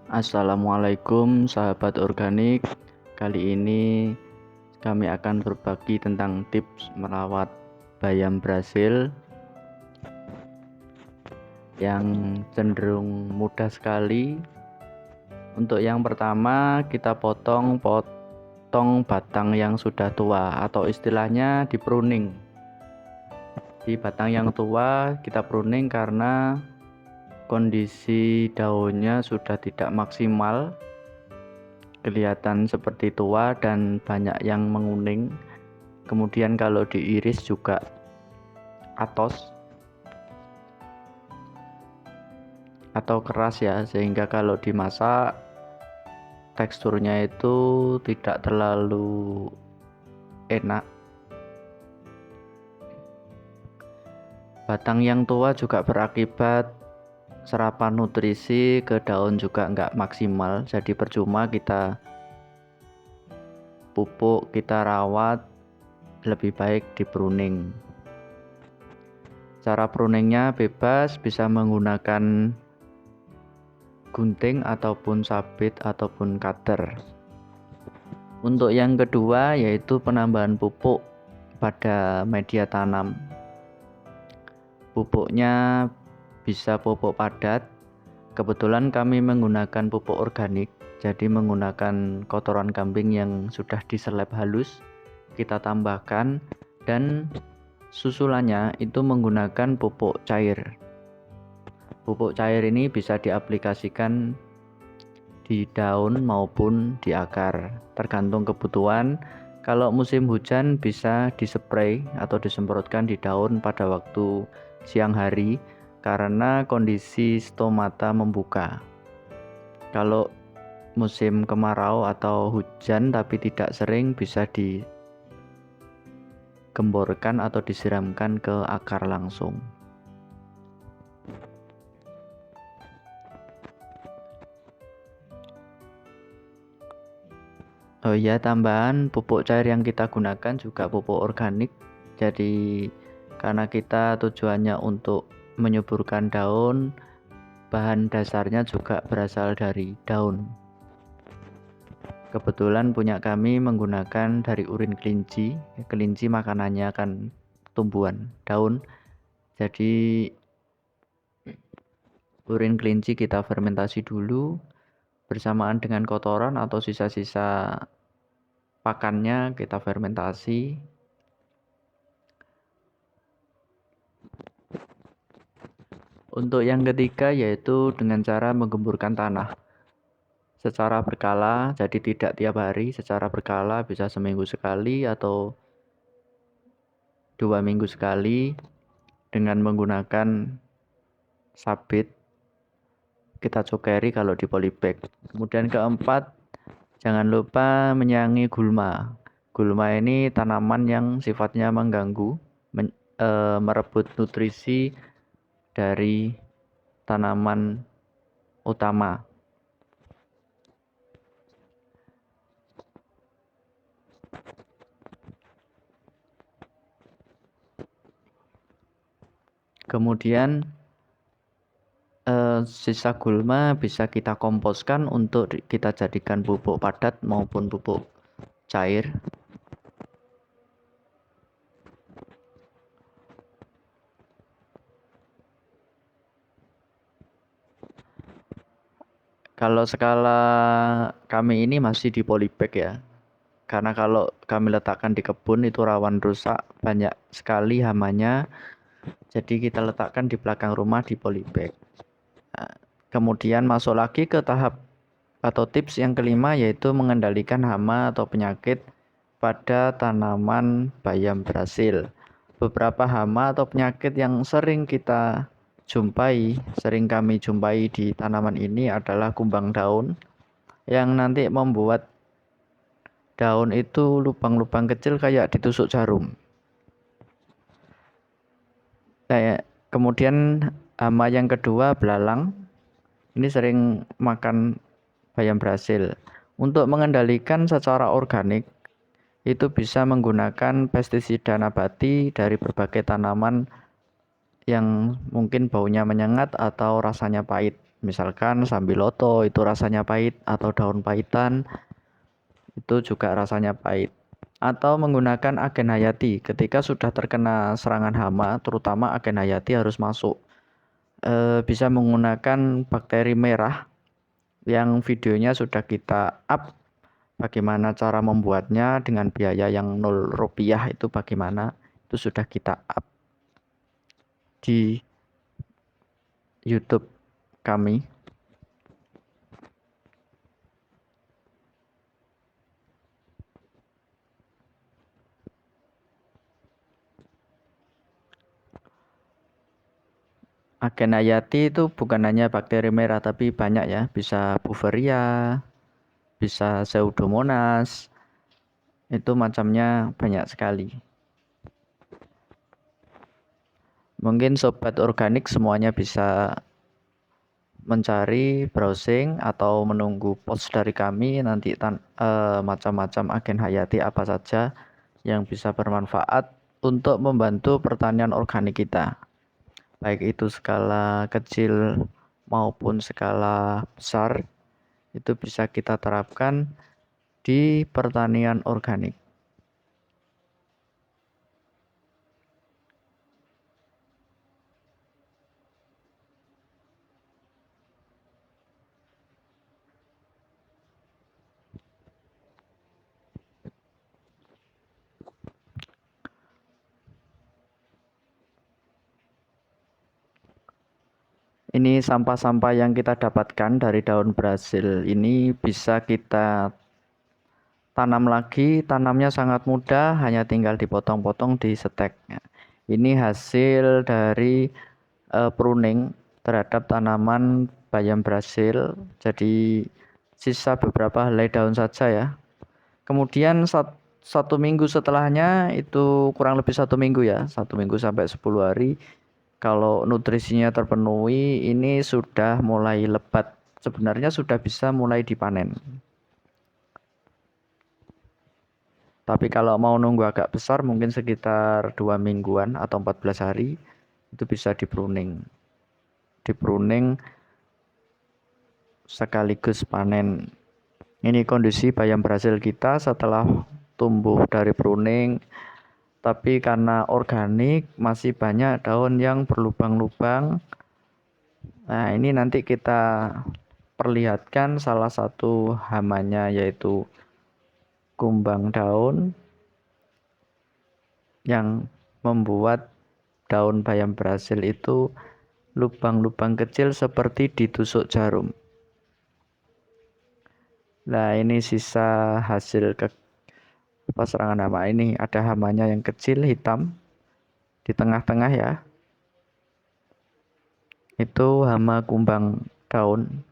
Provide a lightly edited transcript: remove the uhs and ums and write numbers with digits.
Assalamualaikum sahabat organik. Kali ini kami akan berbagi tentang tips merawat bayam Brasil yang cenderung mudah sekali. Untuk yang pertama, kita potong batang yang sudah tua atau istilahnya di pruning. Di batang yang tua kita pruning karena kondisi daunnya sudah tidak maksimal, kelihatan seperti tua dan banyak yang menguning. Kemudian kalau diiris juga atos atau keras ya, sehingga kalau dimasak teksturnya itu tidak terlalu enak. Batang yang tua juga berakibat serapan nutrisi ke daun juga nggak maksimal, jadi percuma kita pupuk, kita rawat, lebih baik di pruning. Cara pruningnya bebas, bisa menggunakan gunting ataupun sabit ataupun cutter. Untuk yang kedua yaitu penambahan pupuk pada media tanam. Pupuknya bisa pupuk padat. Kebetulan kami menggunakan pupuk organik, jadi menggunakan kotoran kambing yang sudah diseleb halus, kita tambahkan, dan susulannya itu menggunakan pupuk cair. Pupuk cair ini bisa diaplikasikan di daun maupun di akar, tergantung kebutuhan. Kalau musim hujan bisa disprei atau disemprotkan di daun pada waktu siang hari karena kondisi stomata membuka. Kalau musim kemarau atau hujan tapi tidak sering, bisa digemborkan atau disiramkan ke akar langsung. Oh iya, tambahan pupuk cair yang kita gunakan juga pupuk organik. Jadi karena kita tujuannya untuk menyuburkan daun, bahan dasarnya juga berasal dari daun. Kebetulan punya kami menggunakan dari urin kelinci. Kelinci makanannya kan tumbuhan daun. Jadi urin kelinci kita fermentasi dulu bersamaan dengan kotoran atau sisa-sisa pakannya kita fermentasi. Untuk yang ketiga yaitu dengan cara menggemburkan tanah secara berkala, jadi tidak tiap hari, secara berkala, bisa seminggu sekali atau 2 minggu sekali dengan menggunakan sabit. Kita cokeri kalau di polybag. Kemudian keempat, jangan lupa menyayangi gulma. Gulma ini tanaman yang sifatnya mengganggu, merebut nutrisi dari tanaman utama. Kemudian sisa gulma bisa kita komposkan untuk kita jadikan pupuk padat maupun pupuk cair. Kalau skala kami ini masih di polybag ya, karena kalau kami letakkan di kebun itu rawan rusak, banyak sekali hamanya, jadi kita letakkan di belakang rumah di polybag. Kemudian masuk lagi ke tahap atau tips yang kelima, yaitu mengendalikan hama atau penyakit pada tanaman bayam Brasil. Beberapa hama atau penyakit yang sering kami jumpai di tanaman ini adalah kumbang daun, yang nanti membuat daun itu lubang-lubang kecil kayak ditusuk jarum. Kemudian hama yang kedua belalang, ini sering makan bayam Brasil. Untuk mengendalikan secara organik itu bisa menggunakan pestisida nabati dari berbagai tanaman yang mungkin baunya menyengat atau rasanya pahit. Misalkan sambiloto itu rasanya pahit, atau daun pahitan itu juga rasanya pahit. Atau menggunakan agen hayati ketika sudah terkena serangan hama, terutama agen hayati harus masuk. Bisa menggunakan bakteri merah yang videonya sudah kita up, bagaimana cara membuatnya dengan biaya yang 0 rupiah, itu bagaimana, itu sudah kita up di YouTube kami. Agen hayati itu bukan hanya bakteri merah tapi banyak ya, bisa Beauveria, bisa Pseudomonas, itu macamnya banyak sekali. Mungkin sobat organik semuanya bisa mencari, browsing, atau menunggu post dari kami nanti macam-macam agen hayati apa saja yang bisa bermanfaat untuk membantu pertanian organik kita. Baik itu skala kecil maupun skala besar, itu bisa kita terapkan di pertanian organik. Ini sampah-sampah yang kita dapatkan dari daun Brazil ini bisa kita tanam lagi. Tanamnya sangat mudah, hanya tinggal dipotong-potong, di setek. Ini hasil dari pruning terhadap tanaman bayam Brazil. Jadi sisa beberapa helai daun saja ya. Kemudian satu minggu setelahnya, itu kurang lebih 1 minggu ya, 1 minggu sampai 10 hari, kalau nutrisinya terpenuhi, ini sudah mulai lebat. Sebenarnya sudah bisa mulai dipanen. Tapi kalau mau nunggu agak besar, mungkin sekitar 2 mingguan atau 14 hari, itu bisa di pruning. Di pruning sekaligus panen. Ini kondisi bayam Brazil kita setelah tumbuh dari pruning. Tapi karena organik, masih banyak daun yang berlubang-lubang. Nah, ini nanti kita perlihatkan salah satu hamanya, yaitu kumbang daun, yang membuat daun bayam Brazil itu lubang-lubang kecil seperti ditusuk jarum. Nah, ini sisa hasil serangan hama. Ini ada hamanya yang kecil hitam di tengah-tengah ya. Itu hama kumbang daun.